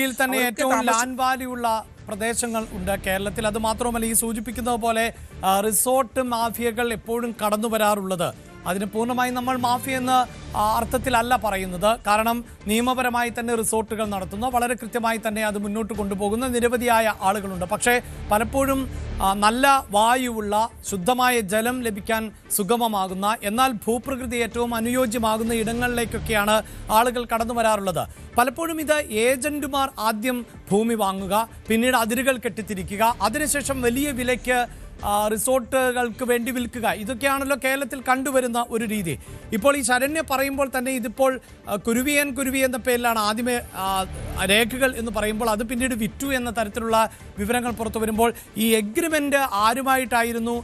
ിൽ തന്നെ ഏറ്റവും ലാൻഡ് വാല്യൂ ഉള്ള പ്രദേശങ്ങൾ ഉണ്ട് കേരളത്തിൽ. അത് മാത്രമല്ല, ഈ സൂചിപ്പിക്കുന്നത് പോലെ റിസോർട്ട് മാഫിയകൾ എപ്പോഴും കടന്നു വരാറുള്ളത്. അതിന് പൂർണ്ണമായും നമ്മൾ മാഫിയ എന്ന അർത്ഥത്തിലല്ല പറയുന്നത്. കാരണം നിയമപരമായി തന്നെ റിസോർട്ടുകൾ നടത്തുന്ന, വളരെ കൃത്യമായി തന്നെ അത് മുന്നോട്ട് കൊണ്ടുപോകുന്ന നിരവധിയായ ആളുകളുണ്ട്. പക്ഷേ പലപ്പോഴും നല്ല വായുവുള്ള, ശുദ്ധമായ ജലം ലഭിക്കാൻ സുഗമമാകുന്ന, എന്നാൽ ഭൂപ്രകൃതി ഏറ്റവും അനുയോജ്യമാകുന്ന ഇടങ്ങളിലേക്കൊക്കെയാണ് ആളുകൾ കടന്നു വരാറുള്ളത്. പലപ്പോഴും ഇത് ഏജന്റുമാർ ആദ്യം ഭൂമി വാങ്ങുക, പിന്നീട് അതിരുകൾ കെട്ടിത്തിരിക്കുക, അതിനുശേഷം വലിയ വിലയ്ക്ക് റിസോർട്ടുകൾക്ക് വേണ്ടി വിൽക്കുക. ഇതൊക്കെയാണല്ലോ കേരളത്തിൽ കണ്ടുവരുന്ന ഒരു രീതി. ഇപ്പോൾ ഈ ശരണ്യ പറയുമ്പോൾ തന്നെ ഇതിപ്പോൾ കുരുവി എന്ന പേരിലാണ് ആദ്യമേ രേഖകൾ എന്ന് പറയുമ്പോൾ അത് പിന്നീട് വിറ്റു എന്ന തരത്തിലുള്ള വിവരങ്ങൾ പുറത്തു വരുമ്പോൾ ഈ എഗ്രിമെന്റ് ആരുമായിട്ടായിരുന്നു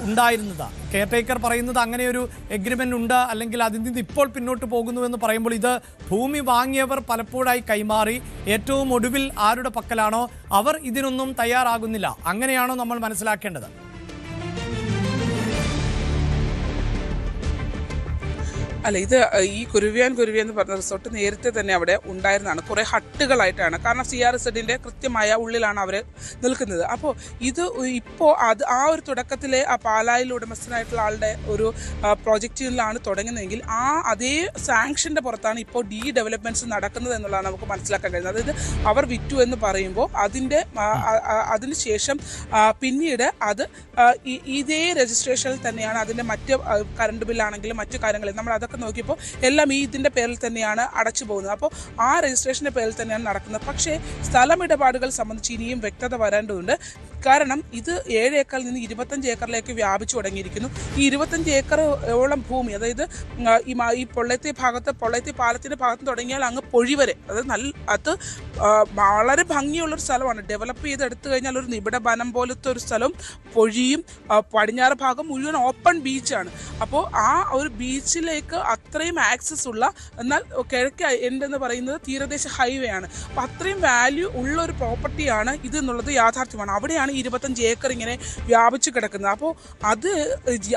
ഉണ്ടായിരുന്നത്? കെയർടേക്കർ പറയുന്നത് അങ്ങനെ ഒരു എഗ്രിമെന്റ് ഉണ്ട്, അല്ലെങ്കിൽ അതിൽ നിന്ന് ഇപ്പോൾ പിന്നോട്ട് പോകുന്നു എന്ന് പറയുമ്പോൾ ഇത് ഭൂമി വാങ്ങിയവർ പലപ്പോഴായി കൈമാറി ഏറ്റവും ഒടുവിൽ ആരുടെ പക്കലാണോ അവർ ഇതിനൊന്നും തയ്യാറാകുന്നില്ല. അങ്ങനെയാണോ നമ്മൾ മനസ്സിലാക്കേണ്ടത്? അല്ല, ഇത് ഈ കുരുവി എന്ന് പറഞ്ഞ റിസോർട്ട് നേരത്തെ തന്നെ അവിടെ ഉണ്ടായിരുന്നതാണ്. കുറേ ഹട്ടുകളായിട്ടാണ്. കാരണം CRZ കൃത്യമായ ഉള്ളിലാണ് അവർ നിൽക്കുന്നത്. അപ്പോൾ ഇത് ഇപ്പോൾ ആ ഒരു തുടക്കത്തിലെ ആ പാലായിൽ ഉടമസ്ഥനായിട്ടുള്ള ആളുടെ ഒരു പ്രോജക്റ്റിലാണ് തുടങ്ങുന്നതെങ്കിൽ അതേ സാങ്ഷൻ്റെ പുറത്താണ് ഇപ്പോൾ ഡെവലപ്മെൻറ്റ്സ് നടക്കുന്നത് എന്നുള്ളതാണ് നമുക്ക് മനസ്സിലാക്കാൻ കഴിയുന്നത്. അതായത് അവർ വിറ്റു എന്ന് പറയുമ്പോൾ അതിന് ശേഷം പിന്നീട് അത് ഇതേ രജിസ്ട്രേഷനിൽ തന്നെയാണ് അതിൻ്റെ മറ്റ് കറണ്ട് ബില്ലാണെങ്കിലും മറ്റു കാര്യങ്ങളും നമ്മൾ അതൊക്കെ നോക്കിയപ്പോൾ എല്ലാം ഇതിൻ്റെ പേരിൽ തന്നെയാണ് അടച്ചു പോകുന്നത്. അപ്പോൾ ആ രജിസ്ട്രേഷൻ്റെ പേരിൽ തന്നെയാണ് നടക്കുന്നത്. പക്ഷേ സ്ഥലമിടപാടുകൾ സംബന്ധിച്ച് ഇനിയും വ്യക്തത വരേണ്ടതുണ്ട്. കാരണം ഇത് 7 ഏക്കറിൽ നിന്ന് 25 ഏക്കറിലേക്ക് വ്യാപിച്ചു തുടങ്ങിയിരിക്കുന്നു. ഈ 25 ഏക്കറോളം ഭൂമി, അതായത് ഈ പൊള്ളേത്തി പാലത്തിൻ്റെ ഭാഗത്ത് തുടങ്ങിയാൽ അങ്ങ് പൊഴി വരെ, അത് വളരെ ഭംഗിയുള്ളൊരു സ്ഥലമാണ്. ഡെവലപ്പ് ചെയ്തെടുത്തു കഴിഞ്ഞാൽ ഒരു നിബിഡ വനം പോലത്തെ ഒരു സ്ഥലവും പൊഴിയും പടിഞ്ഞാറ് ഭാഗം മുഴുവൻ ഓപ്പൺ ബീച്ചാണ്. അപ്പോൾ ആ ഒരു ബീച്ചിലേക്ക് അത്രയും ആക്സസ് ഉള്ള, എന്നാൽ കിഴക്ക് എൻഡെന്ന് പറയുന്നത് തീരദേശ ഹൈവേ ആണ്. അപ്പോൾ അത്രയും വാല്യൂ ഉള്ള ഒരു പ്രോപ്പർട്ടിയാണ് ഇത് എന്നുള്ളത് യാഥാർത്ഥ്യമാണ്. അവിടെയാണ് 25 ഏക്കർ ഇങ്ങനെ വ്യാപിച്ചു കിടക്കുന്നത്. അപ്പോൾ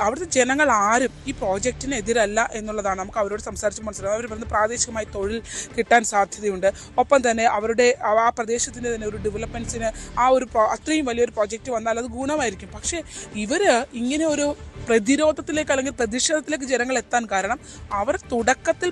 അവിടുത്തെ ജനങ്ങൾ ആരും ഈ പ്രോജക്റ്റിന് എതിരല്ല എന്നുള്ളതാണ് നമുക്ക് അവരോട് സംസാരിച്ച് മനസ്സിലാവും. അവർ പറഞ്ഞ് പ്രാദേശികമായി തൊഴിൽ കിട്ടാൻ സാധ്യതയുണ്ട്. ഒപ്പം തന്നെ അവരുടെ ആ പ്രദേശത്തിൻ്റെ തന്നെ ഒരു ഡെവലപ്മെൻറ്റ്സിന് അത്രയും വലിയൊരു പ്രോജക്റ്റ് വന്നാൽ അത് ഗുണമായിരിക്കും. പക്ഷേ ഇവർ ഇങ്ങനെ ഒരു പ്രതിരോധത്തിലേക്ക് അല്ലെങ്കിൽ പ്രതിഷേധത്തിലേക്ക് ജനങ്ങൾ എത്താൻ കാരണം അവർ തുടക്കത്തിൽ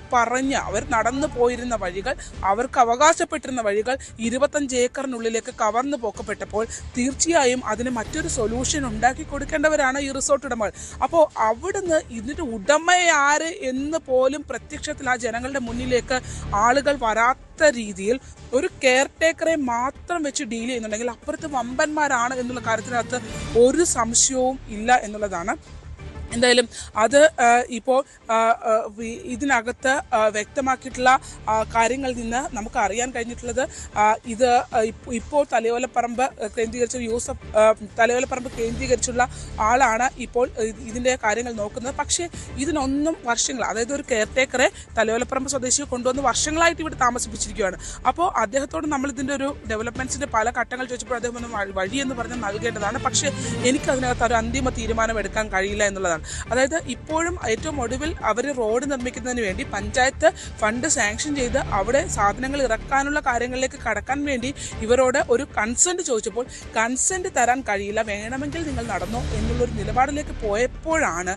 അവർ നടന്നു പോയിരുന്ന വഴികൾ, അവർക്ക് അവകാശപ്പെട്ടിരുന്ന വഴികൾ 25 ഏക്കറിനുള്ളിലേക്ക് കവർന്നു പോക്കപ്പെട്ടപ്പോൾ തീർച്ചയായും അതിന് മറ്റൊരു സൊല്യൂഷൻ ഉണ്ടാക്കി കൊടുക്കേണ്ടവരാണ് ഈ റിസോർട്ട് ഉടമകൾ. അപ്പോൾ അവിടുന്ന് ഇതിൻ്റെ ഉടമയാര് എന്ന് പോലും പ്രത്യക്ഷത്തിൽ ആ ജനങ്ങളുടെ മുന്നിലേക്ക് ആളുകൾ വരാത്ത രീതിയിൽ ഒരു കെയർടേക്കറെ മാത്രം വെച്ച് ഡീൽ ചെയ്യുന്നുണ്ടെങ്കിൽ അപ്പുറത്ത് വമ്പന്മാരാണ് എന്നുള്ള കാര്യത്തിനകത്ത് ഒരു സംശയവും ഇല്ല എന്നുള്ളതാണ്. എന്തായാലും അത് ഇപ്പോൾ ഇതിനകത്ത് വ്യക്തമാക്കിയിട്ടുള്ള കാര്യങ്ങളിൽ നിന്ന് നമുക്ക് അറിയാൻ കഴിഞ്ഞിട്ടുള്ളത്, ഇത് ഇപ്പോൾ തലയോലപ്പറമ്പ് കേന്ദ്രീകരിച്ചുള്ള ആളാണ് ഇപ്പോൾ ഇതിൻ്റെ കാര്യങ്ങൾ നോക്കുന്നത്. പക്ഷേ ഇതിനൊന്നും വർഷങ്ങൾ, അതായത് ഒരു കെയർടേക്കറെ തലയോലപ്പറമ്പ് സ്വദേശിയെ കൊണ്ടുവന്ന് വർഷങ്ങളായിട്ട് ഇവിടെ താമസിപ്പിച്ചിരിക്കുകയാണ്. അപ്പോൾ അദ്ദേഹത്തോട് നമ്മൾ ഇതിൻ്റെ ഒരു ഡെവലപ്മെൻറ്റ്സിൻ്റെ പല ഘട്ടങ്ങൾ ചോദിച്ചപ്പോൾ അദ്ദേഹം ഒന്ന് വഴിയെന്ന് പറഞ്ഞ് നൽകേണ്ടതാണ്. പക്ഷേ എനിക്കതിനകത്ത് ഒരു അന്തിമ തീരുമാനം എടുക്കാൻ കഴിയില്ല എന്നുള്ളതാണ്. അതായത് ഇപ്പോഴും ഏറ്റവും ഒടുവിൽ അവർ റോഡ് നിർമ്മിക്കുന്നതിന് വേണ്ടി പഞ്ചായത്ത് ഫണ്ട് സാങ്ഷൻ ചെയ്ത് അവിടെ സാധനങ്ങൾ ഇറക്കാനുള്ള കാര്യങ്ങളിലേക്ക് കടക്കാൻ വേണ്ടി ഇവരോട് ഒരു കൺസെൻറ്റ് ചോദിച്ചപ്പോൾ കൺസെൻറ്റ് തരാൻ കഴിയില്ല, വേണമെങ്കിൽ നിങ്ങൾ നടന്നോ എന്നുള്ളൊരു നിലപാടിലേക്ക് പോയപ്പോഴാണ്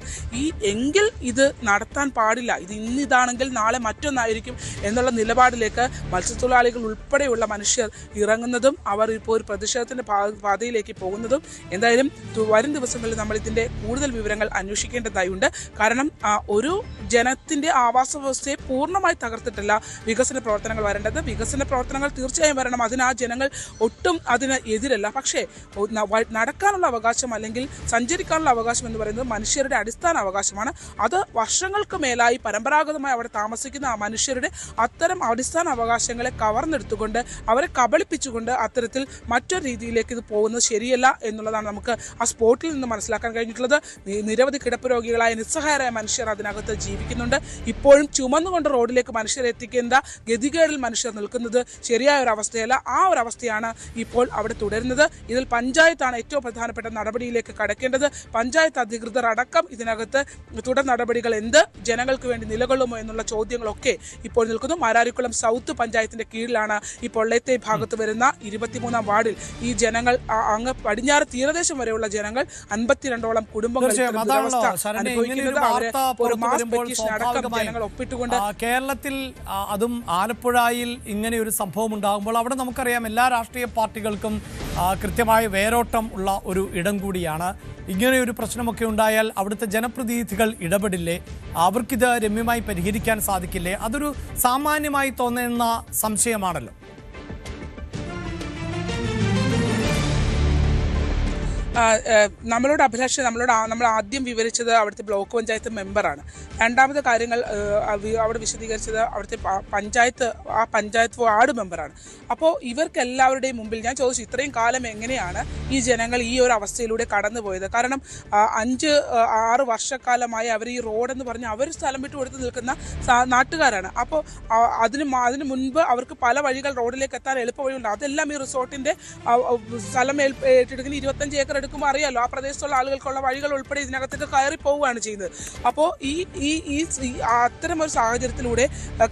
എങ്കിൽ ഇത് നടത്താൻ പാടില്ല, ഇത് ഇന്നിതാണെങ്കിൽ നാളെ മറ്റൊന്നായിരിക്കും എന്നുള്ള നിലപാടിലേക്ക് മത്സ്യത്തൊഴിലാളികൾ ഉൾപ്പെടെയുള്ള മനുഷ്യർ ഇറങ്ങുന്നതും അവർ ഇപ്പോൾ ഒരു പ്രതിഷേധത്തിൻ്റെ പാതയിലേക്ക് പോകുന്നതും. എന്തായാലും വരും ദിവസങ്ങളിൽ നമ്മൾ ഇതിൻ്റെ കൂടുതൽ വിവരങ്ങൾ അന്വേഷിക്കേണ്ടതായുണ്ട്. കാരണം ഒരു ജനത്തിൻ്റെ ആവാസ വ്യവസ്ഥയെ പൂർണ്ണമായി തകർത്തിട്ടല്ല വികസന പ്രവർത്തനങ്ങൾ വരേണ്ടത്. വികസന പ്രവർത്തനങ്ങൾ തീർച്ചയായും വരണം, അതിന് ആ ജനങ്ങൾ ഒട്ടും അതിന് എതിരല്ല. പക്ഷേ നടക്കാനുള്ള അവകാശം അല്ലെങ്കിൽ സഞ്ചരിക്കാനുള്ള അവകാശം എന്ന് പറയുന്നത് മനുഷ്യരുടെ അടിസ്ഥാന അവകാശമാണ്. അത് വർഷങ്ങൾക്ക് മേലായി പരമ്പരാഗതമായി അവിടെ താമസിക്കുന്ന ആ മനുഷ്യരുടെ അത്തരം അടിസ്ഥാന അവകാശങ്ങളെ കവർന്നെടുത്തുകൊണ്ട് അവരെ കബളിപ്പിച്ചുകൊണ്ട് അത്തരത്തിൽ മറ്റൊരു രീതിയിലേക്ക് ഇത് പോകുന്നത് ശരിയല്ല എന്നുള്ളതാണ് നമുക്ക് ആ സ്പോട്ടിൽ നിന്ന് മനസ്സിലാക്കാൻ കഴിഞ്ഞിട്ടുള്ളത്. നിരവധി കിടപ്പ് രോഗികളായ നിസ്സഹായരായ മനുഷ്യർ അതിനകത്ത് ജീവിക്കുന്നുണ്ട്. ഇപ്പോഴും ചുമന്നുകൊണ്ട് റോഡിലേക്ക് മനുഷ്യരെ എത്തിക്കേണ്ട ഗതികേടിൽ മനുഷ്യർ നിൽക്കുന്നത് ശരിയായ ഒരു അവസ്ഥയല്ല. ആ ഒരു അവസ്ഥയാണ് ഇപ്പോൾ അവിടെ തുടരുന്നത്. ഇതിൽ പഞ്ചായത്താണ് ഏറ്റവും പ്രധാനപ്പെട്ട നടപടിയിലേക്ക് കടക്കേണ്ടത്. പഞ്ചായത്ത് അധികൃതർ അടക്കം ഇതിനകത്ത് തുടർ നടപടികൾ എന്ത് ജനങ്ങൾക്ക് വേണ്ടി നിലകൊള്ളുമോ എന്നുള്ള ചോദ്യങ്ങളൊക്കെ ഇപ്പോൾ നിൽക്കുന്നു. മാരാരിക്കുളം സൗത്ത് പഞ്ചായത്തിന്റെ കീഴിലാണ് ഈ പൊള്ളേത്തെ ഭാഗത്ത് വരുന്ന 23-ാം വാർഡിൽ ഈ ജനങ്ങൾ അങ്ങ് പടിഞ്ഞാറ് തീരദേശം വരെയുള്ള ജനങ്ങൾ 52ഓളം കുടുംബങ്ങൾ അനുഭവിക്കുന്നത്. അവര് ഒരു മാസ് പെറ്റീഷൻ അടക്കം ജനങ്ങൾ ഒപ്പിട്ടുകൊണ്ട് കേരളത്തിൽ അതും ആലപ്പുഴയിൽ ഇങ്ങനെ ഒരു സംഭവം ഉണ്ടാകുമ്പോൾ അവിടെ നമുക്കറിയാം എല്ലാ രാഷ്ട്രീയ പാർട്ടികൾക്കും കൃത്യമായ വേരോട്ടം ഉള്ള ഒരു ഇടം കൂടിയാണ്. ഇങ്ങനെ ഒരു പ്രശ്നമൊക്കെ ഉണ്ടായാൽ അവിടുത്തെ ജനപ്രതിനിധികൾ ഇടപെടില്ലേ? അവർക്കിത് രമ്യമായി പരിഹരിക്കാൻ സാധിക്കില്ലേ? അതൊരു സാമാന്യമായി തോന്നുന്ന സംശയമാണല്ലോ. നമ്മളോട് അഭിലാഷ് നമ്മൾ ആദ്യം വിവരിച്ചത് അവിടുത്തെ ബ്ലോക്ക് പഞ്ചായത്ത് മെമ്പറാണ്. രണ്ടാമത്തെ കാര്യങ്ങൾ അവിടെ വിശദീകരിച്ചത് അവിടുത്തെ പഞ്ചായത്ത് വാർഡ് മെമ്പറാണ്. അപ്പോൾ ഇവർക്ക് എല്ലാവരുടെയും മുമ്പിൽ ഞാൻ ചോദിച്ചു, ഇത്രയും കാലം എങ്ങനെയാണ് ഈ ജനങ്ങൾ ഈ ഒരു അവസ്ഥയിലൂടെ കടന്നുപോയത്? കാരണം 5-6 വർഷക്കാലമായി അവർ ഈ റോഡെന്ന് പറഞ്ഞ് അവർ സ്ഥലം വിട്ടു കൊടുത്ത് നിൽക്കുന്ന നാട്ടുകാരാണ്. അപ്പോൾ അതിന് മുൻപ് അവർക്ക് പല വഴികൾ റോഡിലേക്ക് എത്താൻ എളുപ്പ വഴിയുണ്ട്. അതെല്ലാം ഈ റിസോർട്ടിൻ്റെ സ്ഥലം ഏറ്റെടുക്കുന്ന 25 ഏക്കർ എടുക്കുമ്പോൾ അറിയാമല്ലോ, ആ പ്രദേശത്തുള്ള ആളുകൾക്കുള്ള വഴികൾ ഉൾപ്പെടെ ഇതിനകത്തേക്ക് കയറി പോവുകയാണ് ചെയ്യുന്നത്. അപ്പോൾ ഈ അത്തരം ഒരു സാഹചര്യത്തിലൂടെ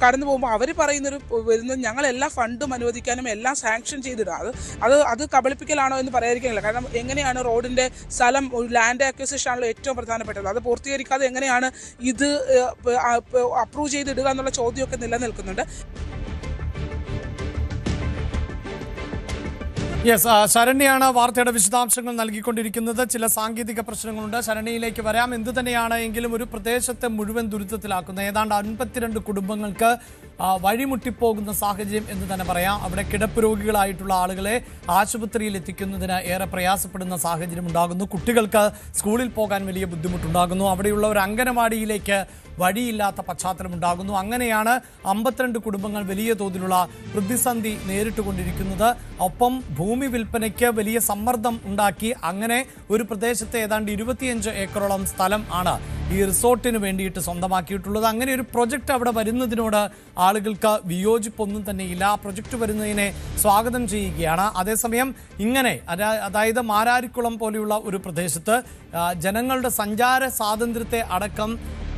കടന്നു പോകുമ്പോൾ അവർ വരുന്നത് ഞങ്ങൾ എല്ലാ ഫണ്ടും അനുവദിക്കാനും എല്ലാം സാങ്ഷൻ ചെയ്തിടാം. അത് കബളിപ്പിക്കലാണോ എന്ന് പറയാതിരിക്കാനില്ല. കാരണം എങ്ങനെയാണ് റോഡിൻ്റെ സ്ഥലം ലാൻഡ് അക്വിസിഷൻ ആണല്ലോ ഏറ്റവും പ്രധാനപ്പെട്ടത്. അത് പൂർത്തീകരിക്കാതെ എങ്ങനെയാണ് ഇത് അപ്രൂവ് ചെയ്തിടുക എന്നുള്ള ചോദ്യമൊക്കെ നിലനിൽക്കുന്നുണ്ട്. യെസ്, ശരണ്യാണ് വാർത്തയുടെ വിശദാംശങ്ങൾ നൽകിക്കൊണ്ടിരിക്കുന്നത്. ചില സാങ്കേതിക പ്രശ്നങ്ങളുണ്ട്, ശരണ്യയിലേക്ക് വരാം. എന്തു തന്നെയാണ് എങ്കിലും ഒരു പ്രദേശത്തെ മുഴുവൻ ദുരിതത്തിലാക്കുന്ന ഏതാണ്ട് 52 കുടുംബങ്ങൾക്ക് വഴിമുട്ടിപ്പോകുന്ന സാഹചര്യം എന്ന് തന്നെ പറയാം. അവിടെ കിടപ്പ് രോഗികളായിട്ടുള്ള ആളുകളെ ആശുപത്രിയിൽ എത്തിക്കുന്നതിന് ഏറെ പ്രയാസപ്പെടുന്ന സാഹചര്യം ഉണ്ടാകുന്നു. കുട്ടികൾക്ക് സ്കൂളിൽ പോകാൻ വലിയ ബുദ്ധിമുട്ടുണ്ടാകുന്നു. അവിടെയുള്ള ഒരു അംഗനവാടിയിലേക്ക് വഴിയില്ലാത്ത പശ്ചാത്തലമുണ്ടാകുന്നു. അങ്ങനെയാണ് 52 കുടുംബങ്ങൾ വലിയ തോതിലുള്ള പ്രതിസന്ധി നേരിട്ടുകൊണ്ടിരിക്കുന്നത്. ഒപ്പം ഭൂമി വിൽപ്പനയ്ക്ക് വലിയ സമ്മർദ്ദം ഉണ്ടാക്കി അങ്ങനെ ഒരു പ്രദേശത്തെ ഏതാണ്ട് 25 ഏക്കറോളം സ്ഥലം ആണ് ഈ റിസോർട്ടിന് വേണ്ടിയിട്ട് സ്വന്തമാക്കിയിട്ടുള്ളത്. അങ്ങനെ ഒരു പ്രൊജക്റ്റ് അവിടെ വരുന്നതിനോട് ആളുകൾക്ക് വിയോജിപ്പൊന്നും തന്നെയില്ല. ആ പ്രൊജക്റ്റ് വരുന്നതിനെ സ്വാഗതം ചെയ്യുകയാണ്. അതേസമയം ഇങ്ങനെ അതായത് മാരാരിക്കുളം പോലെയുള്ള ഒരു പ്രദേശത്ത് ജനങ്ങളുടെ സഞ്ചാര സ്വാതന്ത്ര്യത്തെ അടക്കം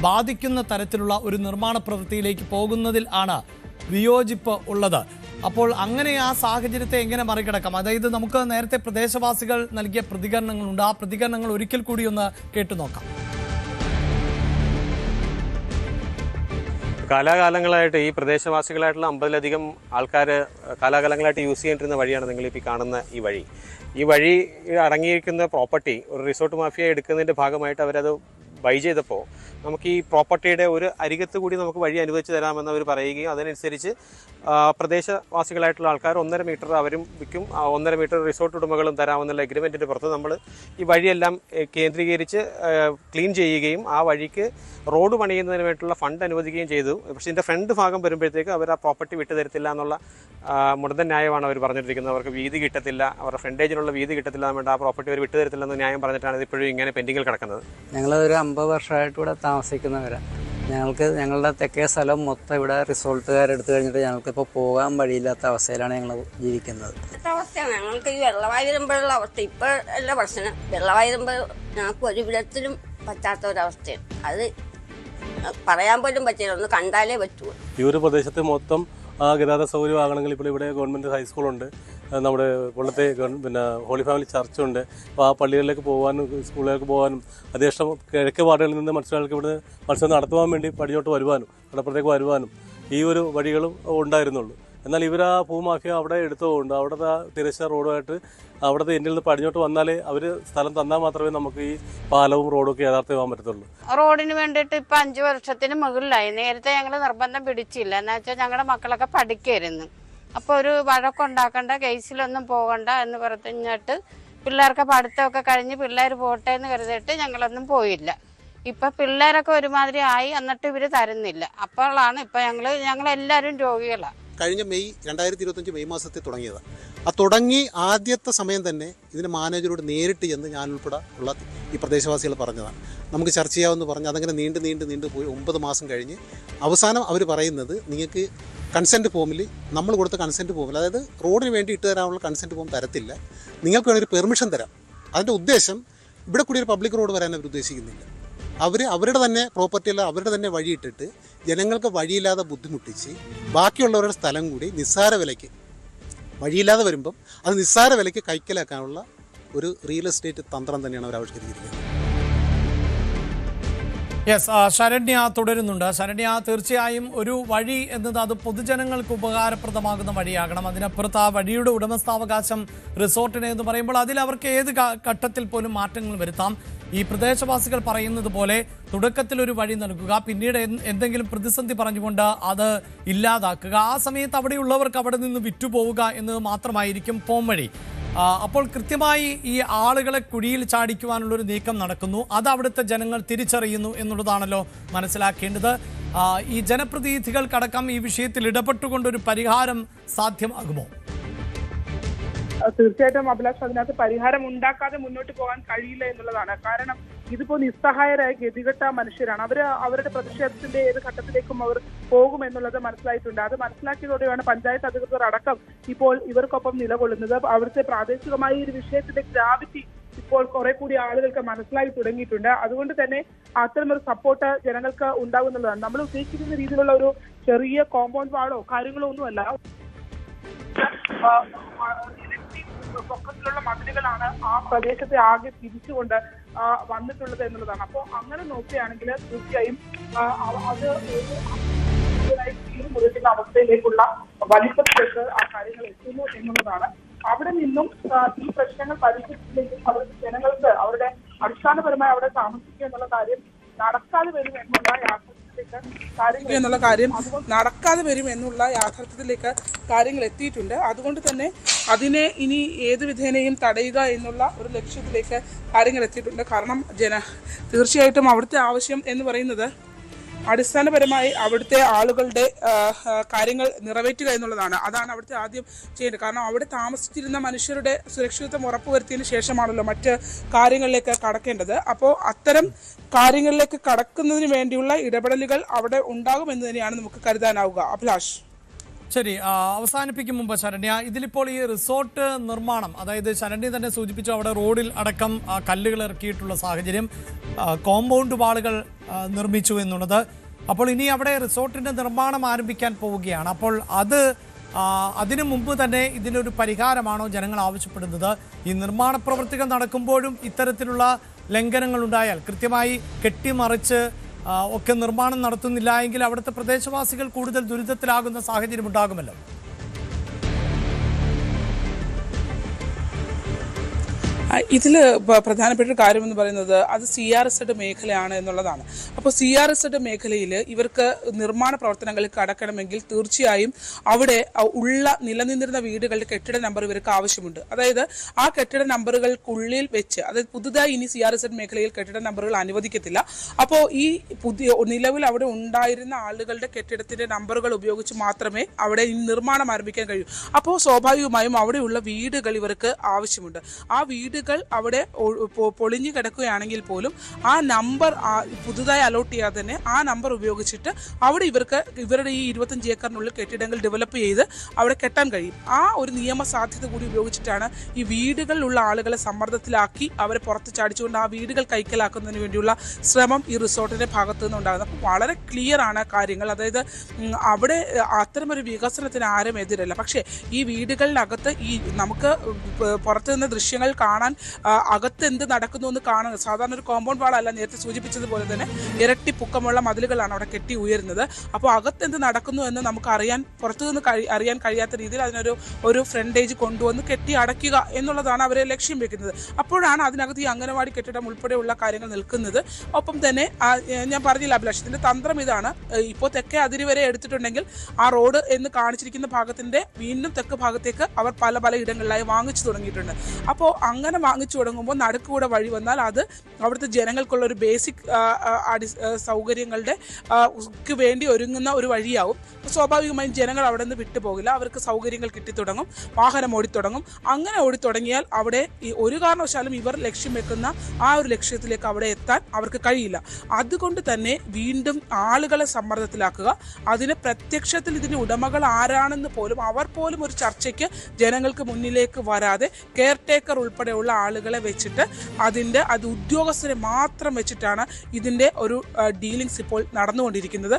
ബാധിക്കുന്ന തരത്തിലുള്ള ഒരു നിർമ്മാണ പ്രവൃത്തിയിലേക്ക് പോകുന്നതിൽ ആണ് വിയോജിപ്പ് ഉള്ളത്. അപ്പോൾ അങ്ങനെ ആ സാഹചര്യത്തെ എങ്ങനെ മറികടക്കാം? അതായത് നമുക്ക് നേരത്തെ പ്രദേശവാസികൾ നൽകിയ പ്രതികരണങ്ങളുണ്ട്. ആ പ്രതികരണങ്ങൾ ഒരിക്കൽ കൂടി ഒന്ന് കേട്ടു നോക്കാം. കാലാകാലങ്ങളായിട്ട് ഈ പ്രദേശവാസികളായിട്ടുള്ള 50-ലധികം ആൾക്കാർ കാലാകാലങ്ങളായിട്ട് യൂസ് ചെയ്തിരുന്ന വഴിയാണ് നിങ്ങളിപ്പോൾ കാണുന്ന ഈ വഴി അടങ്ങിയിരിക്കുന്ന പ്രോപ്പർട്ടി ഒരു റിസോർട്ട് മാഫിയ എടുക്കുന്നതിൻ്റെ ഭാഗമായിട്ട് അവരത് ബൈ ചെയ്തപ്പോൾ നമുക്ക് ഈ പ്രോപ്പർട്ടിയുടെ ഒരു അരികത്ത് കൂടി നമുക്ക് വഴി അനുവദിച്ച് തരാമെന്ന് അവർ പറയുകയും അതിനനുസരിച്ച് പ്രദേശവാസികളായിട്ടുള്ള ആൾക്കാർ 1.5 മീറ്റർ അവരും വിൽക്കും, 1.5 മീറ്റർ റിസോർട്ട് ഉടമകളും തരാമെന്നുള്ള എഗ്രിമെൻറ്റിൻ്റെ പുറത്ത് നമ്മൾ ഈ വഴിയെല്ലാം കേന്ദ്രീകരിച്ച് ക്ലീൻ ചെയ്യുകയും ആ വഴിക്ക് റോഡ് പണിയുന്നതിന് വേണ്ടിയിട്ടുള്ള ഫണ്ട് അനുവദിക്കുകയും ചെയ്തു. പക്ഷേ ഇതിൻ്റെ ഫ്രണ്ട് ഭാഗം വരുമ്പോഴത്തേക്ക് അവർ ആ പ്രോപ്പർട്ടി വിട്ടുതരത്തില്ല എന്നുള്ള മുടന്തൻ ന്യായമാണ് അവർ പറഞ്ഞിരിക്കുന്നത്. അവർക്ക് വീതി കിട്ടത്തില്ല, അവരുടെ ഫ്രണ്ടേജിനുള്ള വീതി കിട്ടത്തില്ല എന്നുകൊണ്ട് ആ പ്രോപ്പർട്ടി അവർ വിട്ടുതരത്തില്ലെന്ന് ന്യായം പറഞ്ഞിട്ടാണ് ഇതിപ്പോഴും ഇങ്ങനെ പെൻഡിങ്ങിൽ കിടക്കുന്നത്. ഞങ്ങളൊരു 50 വർഷമായിട്ട് ഇവിടെ താമസിക്കുന്നവരാണ്. ഞങ്ങളുടെ തെക്കേ സ്ഥലം മൊത്തം ഇവിടെ റിസോർട്ടുകാരെടുത്തു കഴിഞ്ഞിട്ട് ഞങ്ങൾക്കിപ്പോൾ പോകാൻ വഴിയില്ലാത്ത അവസ്ഥയിലാണ് ഞങ്ങൾ ജീവിക്കുന്നത്. അവസ്ഥയാണ് ഞങ്ങൾക്ക് ഈ വെള്ളവായി വരുമ്പോഴുള്ള അവസ്ഥ. ഇപ്പോൾ അല്ല പ്രശ്നം, വെള്ളവായി വരുമ്പോൾ ഞങ്ങൾക്ക് ഒരു വിധത്തിലും പറ്റാത്ത ഒരവസ്ഥയാണ്. അത് പറയാൻ പോലും പറ്റില്ല, ഒന്ന് കണ്ടാലേ പറ്റൂ. ഈ ഒരു പ്രദേശത്ത് മൊത്തം ഗതാഗത സൗകര്യം ആകണമെങ്കിൽ ഇപ്പോൾ ഇവിടെ ഗവൺമെൻറ് ഹൈസ്കൂളുണ്ട്, നമ്മുടെ കൊല്ലത്തെ ഹോളി ഫാമിലി ചർച്ചുണ്ട്. അപ്പോൾ ആ പള്ളികളിലേക്ക് പോകാനും സ്കൂളിലേക്ക് പോകാനും അതേഷ്ടം കിഴക്ക് വാർഡുകളിൽ നിന്ന് മത്സരങ്ങൾക്ക് ഇവിടെ മത്സരം നടത്തുവാൻ വേണ്ടി പടിഞ്ഞോട്ട് വരുവാനും കടപ്പുറത്തേക്ക് വരുവാനും ഈ ഒരു വഴികളും ഉണ്ടായിരുന്നുള്ളൂ. എന്നാൽ ഇവർ ആ ഭൂമാഫിയ അവിടെ എടുത്തുകൊണ്ട് അവിടുത്തെ തിരശ്ശ റോഡുമായിട്ട് അവിടുത്തെ എന്നിൽ നിന്ന് പടിഞ്ഞോട്ട് വന്നാലേ അവർ സ്ഥലം തന്നാൽ മാത്രമേ നമുക്ക് ഈ പാലവും റോഡും ഒക്കെ യാഥാർത്ഥ്യമാകാൻ പറ്റത്തുള്ളൂ. റോഡിന് വേണ്ടിയിട്ട് ഇപ്പം 5 വർഷത്തിന് മുകളിലായി. നേരത്തെ ഞങ്ങൾ നിർബന്ധം പിടിച്ചില്ല, എന്ന് വെച്ചാൽ ഞങ്ങളുടെ മക്കളൊക്കെ പഠിക്കായിരുന്നു. അപ്പോൾ ഒരു വഴക്കുണ്ടാക്കണ്ട, കേസിലൊന്നും പോകണ്ട എന്ന് പറഞ്ഞിട്ട് പിള്ളേർക്ക് പഠിത്തമൊക്കെ കഴിഞ്ഞ് പിള്ളേർ പോട്ടെ എന്ന് കരുതിയിട്ട് ഞങ്ങളൊന്നും പോയില്ല. ഇപ്പം പിള്ളേരൊക്കെ ഒരുമാതിരി ആയി, എന്നിട്ട് ഇവർ തരുന്നില്ല. അപ്പോഴാണ് ഇപ്പം ഞങ്ങളെല്ലാവരും രോഗികളാണ്. കഴിഞ്ഞ 2025 മെയ് മാസത്തിൽ തുടങ്ങിയതാണ്. ആ തുടങ്ങി ആദ്യത്തെ സമയം തന്നെ ഇതിന് മാനേജരോട് നേരിട്ട് ചെന്ന് ഞാൻ ഉൾപ്പെടെ ഉള്ള ഈ പ്രദേശവാസികൾ പറഞ്ഞതാണ്. നമുക്ക് ചർച്ച ചെയ്യാമെന്ന് പറഞ്ഞ് അതങ്ങനെ നീണ്ടു പോയി 9 മാസം കഴിഞ്ഞ് അവസാനം അവർ പറയുന്നത് നിങ്ങൾക്ക് കൺസെൻറ്റ് ഫോമിൽ നമ്മൾ കൊടുത്ത കൺസെൻറ്റ് ഫോമിൽ, അതായത് റോഡിന് വേണ്ടി ഇട്ട് തരാനുള്ള കൺസെൻറ്റ് ഫോം തരത്തില്ല, നിങ്ങൾക്ക് വേണമെങ്കിൽ പെർമിഷൻ തരാം. അതിൻ്റെ ഉദ്ദേശം ഇവിടെ കൂടി ഒരു പബ്ലിക് റോഡ് വരാൻ അവർ ഉദ്ദേശിക്കുന്നില്ല. അവരുടെ തന്നെ പ്രോപ്പർട്ടിയല്ല, അവരുടെ തന്നെ വഴിയിട്ടിട്ട് ജനങ്ങൾക്ക് വഴിയില്ലാതെ ബുദ്ധിമുട്ടിച്ച് ബാക്കിയുള്ളവരുടെ സ്ഥലം കൂടി നിസ്സാര വിലയ്ക്ക്, വഴിയില്ലാതെ വരുമ്പം അത് നിസ്സാര വിലയ്ക്ക് കൈക്കലാക്കാനുള്ള ഒരു റിയൽ എസ്റ്റേറ്റ് തന്ത്രം തന്നെയാണ് അവർ ആവിഷ്കരിച്ചിരിക്കുന്നത്. യെസ്, ശരണ്യ തുടരുന്നുണ്ട്. ശരണ്യ, തീർച്ചയായും ഒരു വഴി എന്നത് അത് പൊതുജനങ്ങൾക്ക് ഉപകാരപ്രദമാകുന്ന വഴിയാകണം. അതിനപ്പുറത്ത് ആ വഴിയുടെ ഉടമസ്ഥാവകാശം റിസോർട്ടിന് എന്ന് പറയുമ്പോൾ അതിൽ അവർക്ക് ഏത് ഘട്ടത്തിൽ പോലും മാറ്റങ്ങൾ വരുത്താം. ഈ പ്രദേശവാസികൾ പറയുന്നത് പോലെ തുടക്കത്തിൽ ഒരു വഴി നൽകുക, പിന്നീട് എന്തെങ്കിലും പ്രതിസന്ധി പറഞ്ഞുകൊണ്ട് അത് ഇല്ലാതാക്കുക, ആ സമയത്ത് അവിടെയുള്ളവർക്ക് അവിടെ നിന്ന് വിറ്റുപോവുക എന്നത് മാത്രമായിരിക്കും പോംവഴി. അപ്പോൾ കൃത്യമായി ഈ ആളുകളെ കുഴിയിൽ ചാടിക്കുവാനുള്ളൊരു നീക്കം നടക്കുന്നു. അത് അവിടുത്തെ ജനങ്ങൾ തിരിച്ചറിയുന്നു എന്നുള്ളതാണല്ലോ മനസ്സിലാക്കേണ്ടത്. ഈ ജനപ്രതിനിധികൾക്കടക്കം ഈ വിഷയത്തിൽ ഇടപെട്ടുകൊണ്ടൊരു പരിഹാരം സാധ്യമാകുമോ? തീർച്ചയായിട്ടും അഭിലാഷ്, അതിനകത്ത് പരിഹാരം ഉണ്ടാക്കാതെ മുന്നോട്ട് പോകാൻ കഴിയില്ല എന്നുള്ളതാണ്. കാരണം ഇതിപ്പോ നിസ്സഹായരായ ഗതികെട്ട മനുഷ്യരാണ്. അവരുടെ പ്രതിഷേധത്തിന്റെ ഏത് ഘട്ടത്തിലേക്കും അവർ പോകുമെന്നുള്ളത് മനസ്സിലായിട്ടുണ്ട്. അത് മനസ്സിലാക്കിയതോടെയാണ് പഞ്ചായത്ത് അധികൃതർ അടക്കം ഇപ്പോൾ ഇവർക്കൊപ്പം നിലകൊള്ളുന്നത്. അവിടുത്തെ പ്രാദേശികമായ ഒരു വിഷയത്തിന്റെ ഗ്രാവിറ്റി ഇപ്പോൾ കുറെ കൂടി ആളുകൾക്ക് മനസ്സിലായി തുടങ്ങിയിട്ടുണ്ട്. അതുകൊണ്ട് തന്നെ അത്തരമൊരു സപ്പോർട്ട് ജനങ്ങൾക്ക് ഉണ്ടാകുന്നുള്ളതാണ്. നമ്മൾ ഉദ്ദേശിക്കുന്ന രീതിയിലുള്ള ഒരു ചെറിയ കോമ്പൗണ്ട് വാളോ കാര്യങ്ങളോ ഒന്നുമല്ല, പൊക്കത്തിലുള്ള മതിലുകളാണ് ആ പ്രദേശത്തെ ആകെ തിരിച്ചുകൊണ്ട് വന്നിട്ടുള്ളത് എന്നുള്ളതാണ്. അപ്പോൾ അങ്ങനെ നോക്കുകയാണെങ്കിൽ തീർച്ചയായും അത് മുഴുവൻ അവസ്ഥയിലേക്കുള്ള വലിപ്പത്തിലേക്ക് ആ കാര്യങ്ങൾ എത്തുന്നു എന്നുള്ളതാണ്. അവിടെ നിന്നും ഈ പ്രശ്നങ്ങൾ പരിഹരിച്ചില്ലെങ്കിൽ അവരുടെ ജനങ്ങൾക്ക് അവരുടെ അടിസ്ഥാനപരമായി അവിടെ താമസിക്കുക എന്നുള്ള കാര്യം നടക്കാതെ വരും എന്നുള്ള യാഥാർത്ഥ്യത്തിലേക്ക് കാര്യങ്ങൾ എത്തിയിട്ടുണ്ട്. അതുകൊണ്ട് തന്നെ അതിനെ ഇനി ഏത് വിധേനയും തടയുക എന്നുള്ള ഒരു ലക്ഷ്യത്തിലേക്ക് കാര്യങ്ങൾ എത്തിയിട്ടുണ്ട്. കാരണം തീർച്ചയായിട്ടും അവിടുത്തെ ആവശ്യം എന്ന് പറയുന്നത് അടിസ്ഥാനപരമായി അവിടുത്തെ ആളുകളുടെ കാര്യങ്ങൾ നിറവേറ്റുക എന്നുള്ളതാണ്. അതാണ് അവിടുത്തെ ആദ്യം ചെയ്യേണ്ടത്. കാരണം അവിടെ താമസിച്ചിരുന്ന മനുഷ്യരുടെ സുരക്ഷിതത്വം ഉറപ്പുവരുത്തിയതിന് ശേഷമാണല്ലോ മറ്റ് കാര്യങ്ങളിലേക്ക് കടക്കേണ്ടത്. അപ്പോൾ അത്തരം കാര്യങ്ങളിലേക്ക് കടക്കുന്നതിന് വേണ്ടിയുള്ള ഇടപെടലുകൾ അവിടെ ഉണ്ടാകുമെന്ന് തന്നെയാണ് നമുക്ക് കരുതാനാവുക. അഭിലാഷ്, ശരി, അവസാനിപ്പിക്കും മുമ്പ് ശരണ്യ, ഇതിലിപ്പോൾ ഈ റിസോർട്ട് നിർമ്മാണം, അതായത് ശരണ്യ തന്നെ സൂചിപ്പിച്ചു അവിടെ റോഡിൽ അടക്കം കല്ലുകൾ ഇറക്കിയിട്ടുള്ള സാഹചര്യം, കോമ്പൗണ്ട് വാളുകൾ നിർമ്മിച്ചു എന്നുള്ളത്. അപ്പോൾ ഇനി അവിടെ റിസോർട്ടിന്റെ നിർമ്മാണം ആരംഭിക്കാൻ പോവുകയാണ്. അപ്പോൾ അതിനു മുമ്പ് തന്നെ ഇതിനൊരു പരിഹാരമാണോ ജനങ്ങൾ ആവശ്യപ്പെടുന്നത്? ഈ നിർമ്മാണ പ്രവൃത്തികൾ നടക്കുമ്പോഴും ഇത്തരത്തിലുള്ള ലംഘനങ്ങൾ ഉണ്ടായാൽ കൃത്യമായി കെട്ടിമറിച്ച് ഒക്കെ നിർമ്മാണം നടത്തുന്നില്ല എങ്കിൽ അവിടുത്തെ പ്രദേശവാസികൾ കൂടുതൽ ദുരിതത്തിലാകുന്ന സാഹചര്യം ഉണ്ടാകുമല്ലോ. ഇതിൽ പ്രധാനപ്പെട്ട ഒരു കാര്യമെന്ന് പറയുന്നത് അത് CRZ മേഖലയാണ് എന്നുള്ളതാണ്. അപ്പോൾ CRZ മേഖലയിൽ ഇവർക്ക് നിർമ്മാണ പ്രവർത്തനങ്ങളിൽ കടക്കണമെങ്കിൽ തീർച്ചയായും അവിടെ നിലനിന്നിരുന്ന വീടുകളുടെ കെട്ടിട നമ്പർ ഇവർക്ക് ആവശ്യമുണ്ട്. അതായത് ആ കെട്ടിട നമ്പറുകൾക്കുള്ളിൽ വെച്ച്, അതായത് പുതുതായി ഇനി CRZ മേഖലയിൽ കെട്ടിട നമ്പറുകൾ അനുവദിക്കത്തില്ല. അപ്പോൾ ഈ നിലവിൽ അവിടെ ഉണ്ടായിരുന്ന ആളുകളുടെ കെട്ടിടത്തിന്റെ നമ്പറുകൾ ഉപയോഗിച്ച് മാത്രമേ അവിടെ നിർമ്മാണം ആരംഭിക്കാൻ കഴിയൂ. അപ്പോൾ സ്വാഭാവികമായും അവിടെയുള്ള വീടുകൾ ഇവർക്ക് ആവശ്യമുണ്ട്. ആ വീടുകൾ അവിടെ പൊളിഞ്ഞു കിടക്കുകയാണെങ്കിൽ പോലും ആ നമ്പർ പുതുതായി അലോട്ട് ചെയ്യാതെ തന്നെ ആ നമ്പർ ഉപയോഗിച്ചിട്ട് അവിടെ ഇവരുടെ ഈ 25 ഏക്കറിനുള്ളിൽ കെട്ടിടങ്ങൾ ഡെവലപ്പ് ചെയ്ത് അവിടെ കെട്ടാൻ കഴിയും. ആ ഒരു നിയമ സാധ്യത കൂടി ഉപയോഗിച്ചിട്ടാണ് ഈ വീടുകളിലുള്ള ആളുകളെ സമ്മർദ്ദത്തിലാക്കി അവരെ പുറത്ത് ചാടിച്ചുകൊണ്ട് ആ വീടുകൾ കൈക്കലാക്കുന്നതിന് വേണ്ടിയുള്ള ശ്രമം ഈ റിസോർട്ടിന്റെ ഭാഗത്തു നിന്നുണ്ടാകുന്നത്. അപ്പോൾ വളരെ ക്ലിയർ ആണ് കാര്യങ്ങൾ. അതായത് അവിടെ അത്തരമൊരു വികസനത്തിന് ആരും എതിരല്ല. പക്ഷേ ഈ വീടുകളിനകത്ത് നമുക്ക് പുറത്തു നിന്ന് ദൃശ്യങ്ങൾ കാണാൻ അകത്ത് എന്ത് നടക്കുന്നു എന്ന് കാണുന്നത് സാധാരണ ഒരു കോമ്പൗണ്ട് വാളല്ല, നേരത്തെ സൂചിപ്പിച്ചതുപോലെ തന്നെ ഇരട്ടി പൊക്കമുള്ള മതിലുകളാണ് അവിടെ കെട്ടി ഉയരുന്നത്. അപ്പോൾ അകത്ത് എന്ത് നടക്കുന്നു എന്ന് നമുക്ക് പുറത്തുനിന്ന് അറിയാൻ കഴിയാത്ത രീതിയിൽ അതിനൊരു ഫ്രണ്ടേജ് കൊണ്ടുവന്ന് കെട്ടി അടയ്ക്കുക എന്നുള്ളതാണ് അവരെ ലക്ഷ്യം വെക്കുന്നത്. അപ്പോഴാണ് അതിനകത്ത് ഈ അംഗനവാടി കെട്ടിടം ഉൾപ്പെടെയുള്ള കാര്യങ്ങൾ നിൽക്കുന്നത്. ഒപ്പം തന്നെ ഞാൻ പറഞ്ഞില്ല അഭിലാഷ്, ഇതിന്റെ തന്ത്രം ഇതാണ്. ഇപ്പോൾ തെക്കേ അതിരി വരെ എടുത്തിട്ടുണ്ടെങ്കിൽ ആ റോഡ് എന്ന് കാണിച്ചിരിക്കുന്ന ഭാഗത്തിന്റെ വീണ്ടും തെക്ക് ഭാഗത്തേക്ക് അവർ പല ഇടങ്ങളിലായി വാങ്ങിച്ചു തുടങ്ങിയിട്ടുണ്ട്. അപ്പോൾ അങ്ങനെ വാങ്ങിച്ചു തുടങ്ങുമ്പോൾ നടുക്കൂടെ വഴി വന്നാൽ അത് അവിടുത്തെ ജനങ്ങൾക്കുള്ള ഒരു ബേസിക് സൗകര്യങ്ങളുടെ വേണ്ടി ഒരുങ്ങുന്ന ഒരു വഴിയാവും. സ്വാഭാവികമായും ജനങ്ങൾ അവിടെ നിന്ന് വിട്ടുപോകില്ല. അവർക്ക് സൗകര്യങ്ങൾ കിട്ടിത്തുടങ്ങും, വാഹനം ഓടിത്തുടങ്ങും. അങ്ങനെ ഓടിത്തുടങ്ങിയാൽ അവിടെ ഒരു കാരണവശാലും ഇവർ ലക്ഷ്യം വെക്കുന്ന ആ ഒരു ലക്ഷ്യത്തിലേക്ക് അവിടെ എത്താൻ അവർക്ക് കഴിയില്ല. അതുകൊണ്ട് തന്നെ വീണ്ടും ആളുകളെ സമ്മർദ്ദത്തിലാക്കുക, അതിന് പ്രത്യക്ഷത്തിൽ ഇതിന് ഉടമകൾ ആരാണെന്ന് പോലും അവർ പോലും ഒരു ചർച്ചയ്ക്ക് ജനങ്ങൾക്ക് മുന്നിലേക്ക് വരാതെ കെയർ ടേക്കർ ഉൾപ്പെടെയുള്ള ആളുകളെ വെച്ചിട്ട് അത് ഉദ്യോഗസ്ഥരെ മാത്രം വെച്ചിട്ടാണ് ഇതിൻ്റെ ഒരു ഡീലിങ്സ് ഇപ്പോൾ നടന്നുകൊണ്ടിരിക്കുന്നത്.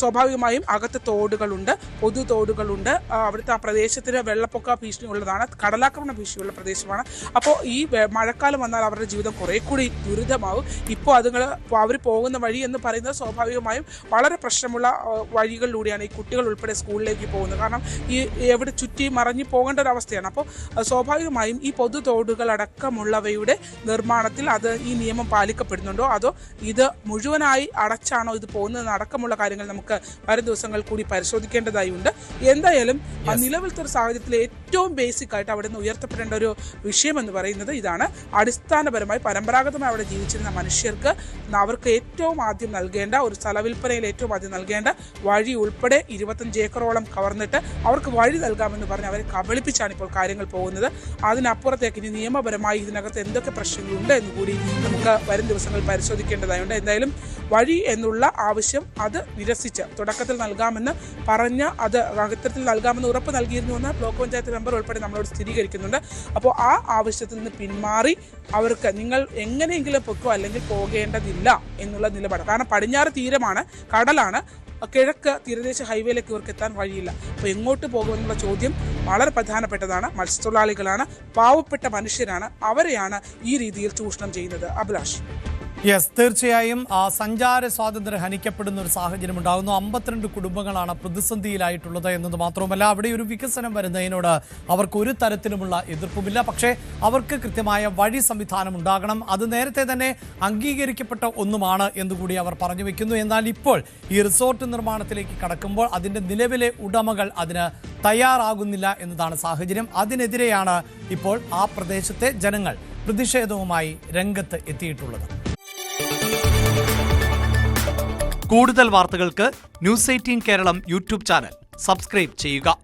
സ്വാഭാവികമായും അകത്ത് തോടുകളുണ്ട്, പൊതു തോടുകളുണ്ട്. അവിടുത്തെ ആ പ്രദേശത്തിന് വെള്ളപ്പൊക്ക ഭീഷണി ഉള്ളതാണ്, കടലാക്രമണ ഭീഷണിയുള്ള പ്രദേശമാണ്. അപ്പോൾ ഈ മഴക്കാലം വന്നാൽ അവരുടെ ജീവിതം കുറേ കൂടി ദുരിതമാവും. ഇപ്പോൾ അവർ പോകുന്ന വഴി എന്ന് പറയുന്നത് സ്വാഭാവികമായും വളരെ പ്രശ്നമുള്ള വഴികളിലൂടെയാണ് ഈ കുട്ടികൾ ഉൾപ്പെടെ സ്കൂളിലേക്ക് പോകുന്നത്. കാരണം ഈ എവിടെ ചുറ്റി മറിഞ്ഞു പോകേണ്ട ഒരു അവസ്ഥയാണ്. അപ്പോൾ സ്വാഭാവികമായും ഈ പൊതു തോടുകൾ അടക്കമുള്ളവയുടെ നിർമ്മാണത്തിൽ അത് ഈ നിയമം പാലിക്കപ്പെടുന്നുണ്ടോ അതോ ഇത് മുഴുവനായി അടച്ചാണോ ഇത് പോകുന്നതെന്ന് അടക്കമുള്ള കാര്യങ്ങൾ നമുക്ക് വരും ദിവസങ്ങൾ കൂടി പരിശോധിക്കേണ്ടതായുണ്ട്. എന്തായാലും നിലവിലത്തെ ഒരു സാഹചര്യത്തിൽ ഏറ്റവും ബേസിക് ആയിട്ട് അവിടെ നിന്ന് ഉയർത്തപ്പെടേണ്ട ഒരു വിഷയം എന്ന് പറയുന്നത് ഇതാണ്. അടിസ്ഥാനപരമായി പരമ്പരാഗതമായി അവിടെ ജീവിച്ചിരുന്ന മനുഷ്യർക്ക് അവർക്ക് ഏറ്റവും ആദ്യം നൽകേണ്ട ഒരു സ്ഥലവിൽപ്പനയിൽ ഏറ്റവും ആദ്യം നൽകേണ്ട വഴി ഉൾപ്പെടെ 25 ഏക്കറോളം കവർന്നിട്ട് അവർക്ക് വഴി നൽകാമെന്ന് പറഞ്ഞ് അവരെ കബളിപ്പിച്ചാണ് ഇപ്പോൾ കാര്യങ്ങൾ പോകുന്നത്. അതിനപ്പുറത്തേക്ക് ഇനി നിയമപരമായി ഇതിനകത്ത് എന്തൊക്കെ പ്രശ്നങ്ങളുണ്ട് എന്ന് കൂടി നമുക്ക് വരും ദിവസങ്ങൾ പരിശോധിക്കേണ്ടതായുണ്ട്. എന്തായാലും വഴി എന്നുള്ള ആവശ്യം അത് നിരസിച്ച് തുടക്കത്തിൽ നൽകാമെന്ന് പറഞ്ഞ അത് ഇത്തരത്തിൽ നൽകാമെന്ന് ഉറപ്പ് നൽകിയിരുന്നുവെന്ന് ബ്ലോക്ക് പഞ്ചായത്ത് മെമ്പർ ഉൾപ്പെടെ നമ്മളോട് സ്ഥിരീകരിക്കുന്നുണ്ട്. അപ്പോൾ ആ ആവശ്യത്തിൽ നിന്ന് പിന്മാറി അവർക്ക് നിങ്ങൾ എങ്ങനെയെങ്കിലും പൊക്കോ അല്ലെങ്കിൽ പോകേണ്ടതില്ല എന്നുള്ള നിലപാട്. കാരണം പടിഞ്ഞാറ് തീരമാണ്, കടലാണ്, കിഴക്ക് തീരദേശ ഹൈവേയിലേക്ക് ഇവർക്ക് എത്താൻ വഴിയില്ല. അപ്പോൾ എങ്ങോട്ട് പോകുമെന്നുള്ള ചോദ്യം വളരെ പ്രധാനപ്പെട്ടതാണ്. മത്സ്യത്തൊഴിലാളികളാണ്, പാവപ്പെട്ട മനുഷ്യരാണ്, അവരെയാണ് ഈ രീതിയിൽ ചൂഷണം ചെയ്യുന്നത്. അഭിലാഷ്. യെസ്, തീർച്ചയായും സഞ്ചാര സ്വാതന്ത്ര്യം ഹനിക്കപ്പെടുന്ന ഒരു സാഹചര്യം ഉണ്ടാകുന്നു. 52 കുടുംബങ്ങളാണ് പ്രതിസന്ധിയിലായിട്ടുള്ളത് എന്നത് മാത്രവുമല്ല, അവിടെ ഒരു വികസനം വരുന്നതിനോട് അവർക്ക് ഒരു തരത്തിലുമുള്ള എതിർപ്പുമില്ല. പക്ഷേ അവർക്ക് കൃത്യമായ വഴി സംവിധാനം ഉണ്ടാകണം. അത് നേരത്തെ തന്നെ അംഗീകരിക്കപ്പെട്ട ഒന്നുമാണ് എന്നുകൂടി അവർ പറഞ്ഞു വെക്കുന്നു. എന്നാൽ ഇപ്പോൾ ഈ റിസോർട്ട് നിർമ്മാണത്തിലേക്ക് കടക്കുമ്പോൾ അതിൻ്റെ നിലവിലെ ഉടമകൾ അതിന് തയ്യാറാകുന്നില്ല എന്നതാണ് സാഹചര്യം. അതിനെതിരെയാണ് ഇപ്പോൾ ആ പ്രദേശത്തെ ജനങ്ങൾ പ്രതിഷേധവുമായി രംഗത്ത് എത്തിയിട്ടുള്ളത്. കൂടുതൽ വാർത്തകൾക്ക് news 18 Keralam YouTube channel subscribe ചെയ്യുക.